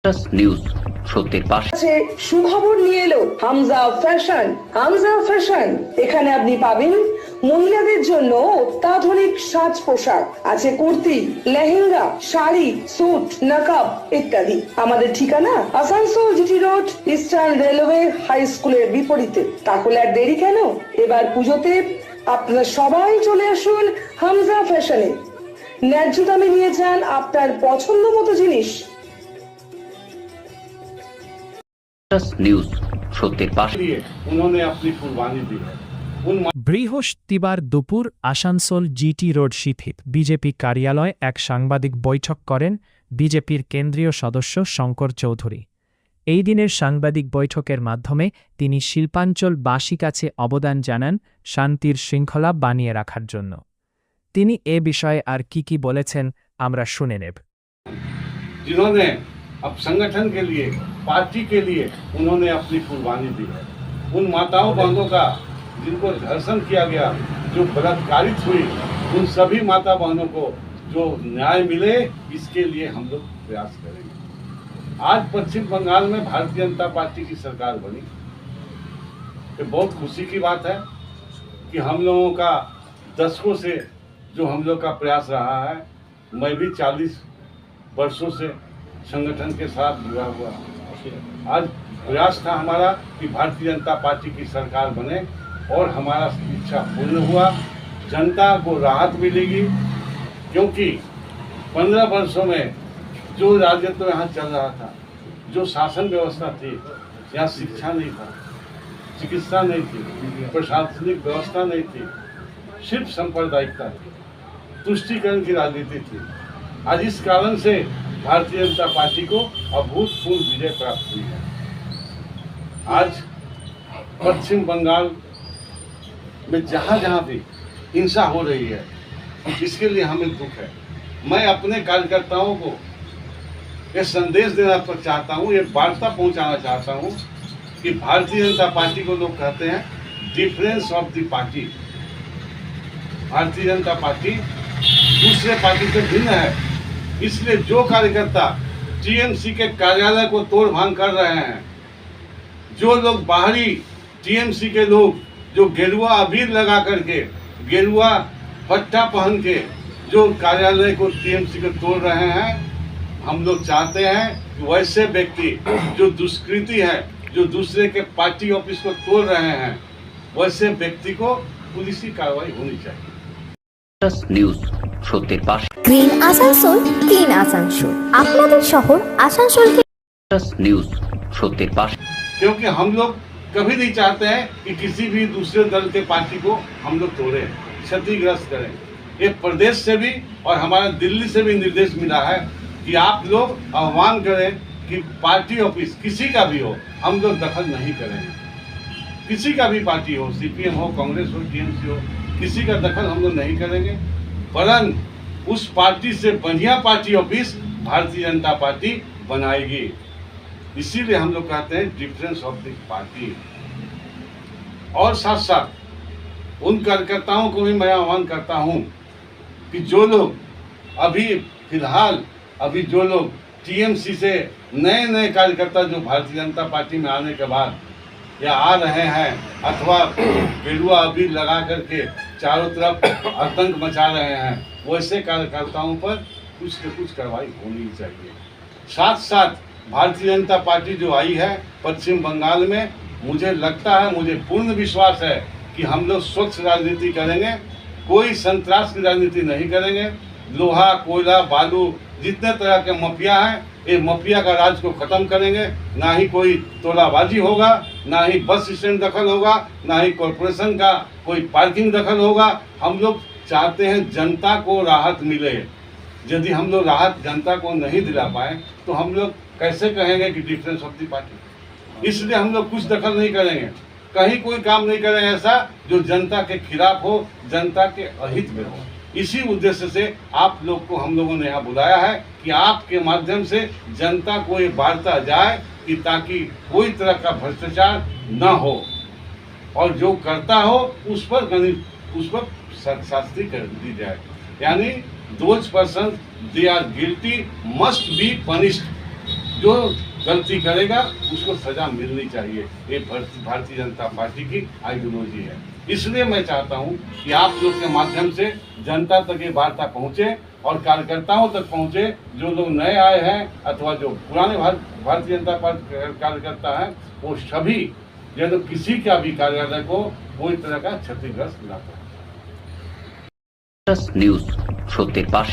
News সত্যের পাশে। সুখবর নিয়ে এলো হামজা ফ্যাশন। হামজা ফ্যাশন, এখানে আপনি পাবেন মহিলাদের জন্য অত্যাধুনিক সাজ পোশাক, আছে কুর্তি, লেহেঙ্গা, শাড়ি, স্যুট, নকাব ইত্যাদি। আমাদের ঠিকানা Asansol GT road, Eastern Railway high স্কুলের বিপরীতে। তাহলে আর দেরি কেন, এবার পুজোতে আপনারা সবাই চলে আসুন হামজা ফ্যাশনে। ন্যায্য দামে নিয়ে যান আপনার পছন্দ মতো জিনিস। নিউজ সত্যের পাশে। उन्होंने अपनी कुर्बानी दी है। বৃহস্পতিবার দুপুর আসানসোল জিটি রোড স্থিত বিজেপি কার্যালয়ে এক সাংবাদিক বৈঠক করেন বিজেপির কেন্দ্রীয় সদস্য শঙ্কর চৌধুরী। এই দিনের সাংবাদিক বৈঠকের মাধ্যমে তিনি শিল্পাঞ্চলবাসী কাছে অবদান জানান শান্তির শৃঙ্খলা বানিয়ে রাখার জন্য। তিনি এ বিষয়ে আর কি বলেছেন আমরা শুনে নেব। जिन्होंने अब संगठन के लिए, पार्टी के लिए उन्होंने अपनी कुर्बानी दी है। उन माताओं बहनों का जिनको धर्षण किया गया, जो बलात्कारित हुई, उन सभी माता बहनों को जो न्याय मिले, इसके लिए हम लोग प्रयास करेंगे। आज पश्चिम बंगाल में भारतीय जनता पार्टी की सरकार बनी, ये बहुत खुशी की बात है कि हम लोगों का दशकों से जो हम लोग का प्रयास रहा है, मैं भी 40 वर्षों से संगठन के साथ जुड़ा हुआ। आज प्रयास था हमारा कि भारतीय जनता पार्टी की सरकार बने और हमारा इच्छा पूर्ण हुआ। जनता को राहत मिलेगी, क्योंकि 15 वर्षों में जो राजत्व यहाँ चल रहा था, जो शासन व्यवस्था थी, यहाँ शिक्षा नहीं था, चिकित्सा नहीं थी, प्रशासनिक व्यवस्था नहीं थी, सिर्फ सांप्रदायिकता थी, तुष्टीकरण की राजनीति थी। आज इस कारण से भारतीय जनता पार्टी को अभूतपूर्व विजय प्राप्त हुई है। आज पश्चिम बंगाल में जहाँ जहाँ भी हिंसा हो रही है, इसके लिए हमें दुख है। मैं अपने कार्यकर्ताओं को ये संदेश देना चाहता हूँ, ये वार्ता पहुँचाना चाहता हूँ कि भारतीय जनता पार्टी को लोग कहते हैं difference of the party. Bharatiya Janata party दूसरे पार्टी से भिन्न है, इसलिए जो कार्यकर्ता टीएमसी के कार्यालय को तोड़ भांग कर रहे हैं, जो लोग बाहरी टीएमसी के लोग जो गेरुआ अबीर लगा करके, गेरुआ पट्टा पहन के जो कार्यालय को टीएमसी को तोड़ रहे हैं, हम लोग चाहते हैं कि वैसे व्यक्ति जो दुष्कृति है, जो दूसरे के पार्टी ऑफिस को तोड़ रहे हैं, वैसे व्यक्ति को पुलिसी कार्रवाई होनी चाहिए। নিউজ সত্যের পাশে। গ্রিন আসানসোল, ক্লিন আসানসোল, আপনাদের শহর আসানসোলকে। নিউজ সত্যের পাশে। क्योंकि हम लोग कभी नहीं चाहते हैं कि किसी भी दूसरे दल के पार्टी को हम लोग तोड़ें, क्षतिग्रस्त करें। ये प्रदेश से भी और हमारा दिल्ली से भी निर्देश मिला है कि आप लोग आह्वान करें कि पार्टी ऑफिस किसी का भी हो, हम लोग दखल नहीं करेंगे। किसी का भी पार्टी हो, सीपीएम हो, कांग्रेस हो, टीएमसी हो, किसी का दखल हम लोग नहीं करेंगे। वरन उस पार्टी से बढ़िया party office Bharatiya Janata party बनाएगी। इसीलिए हम लोग कहते हैं डिफरेंस ऑफ द पार्टी। और साथ साथ उन कार्यकर्ताओं को भी मैं आह्वान करता हूं कि जो लोग अभी फिलहाल जो लोग टीएमसी से नए कार्यकर्ता जो भारतीय जनता पार्टी में आने के बाद या आ रहे हैं, अथवा गेरुआ अबीर लगा करके चारों तरफ आतंक मचा रहे हैं, वैसे कार्यकर्ताओं पर कुछ न कुछ कार्रवाई होनी चाहिए। साथ साथ भारतीय जनता पार्टी जो आई है पश्चिम बंगाल में, मुझे लगता है, मुझे पूर्ण विश्वास है कि हम लोग स्वच्छ राजनीति करेंगे, कोई संतरास की राजनीति नहीं करेंगे। लोहा, कोयला, बालू, जितने तरह के माफिया हैं, ये माफिया का राज को खत्म करेंगे। ना ही कोई तोलाबाजी होगा, ना ही बस स्टैंड दखल होगा, ना ही कॉरपोरेशन का कोई पार्किंग दखल होगा। हम लोग चाहते हैं जनता को राहत मिले। यदि हम लोग राहत जनता को नहीं दिला पाए तो हम लोग कैसे कहेंगे कि डिफरेंस ऑफ द पार्टी। इसलिए हम लोग कुछ दखल नहीं करेंगे, कहीं कोई काम नहीं करेंगे ऐसा जो जनता के खिलाफ हो, जनता के अहित में हो। इसी उद्देश्य से आप लोग को हम लोगों ने यहाँ बुलाया है कि आपके माध्यम से जनता को ये वार्ता जाए कि ताकि कोई तरह का भ्रष्टाचार न हो, और जो करता हो उस पर शास्ति कर दी जाए। यानी those persons they are guilty must be punished जो गलती करेगा उसको सजा मिलनी चाहिए। ये भारतीय जनता पार्टी की आइडियोलॉजी है। इसलिए मैं चाहता हूं कि आप लोग के माध्यम से जनता तक ये वार्ता पहुंचे और कार्यकर्ताओं तक पहुंचे, जो लोग नए आए हैं अथवा जो पुराने भारतीय जनता पार्टी कार्यकर्ता हैं, वो सभी जब किसी का भी कार्यालय को कोई तरह का क्षतिग्रस्त ना हो। নিউজ সত্যের পাশে।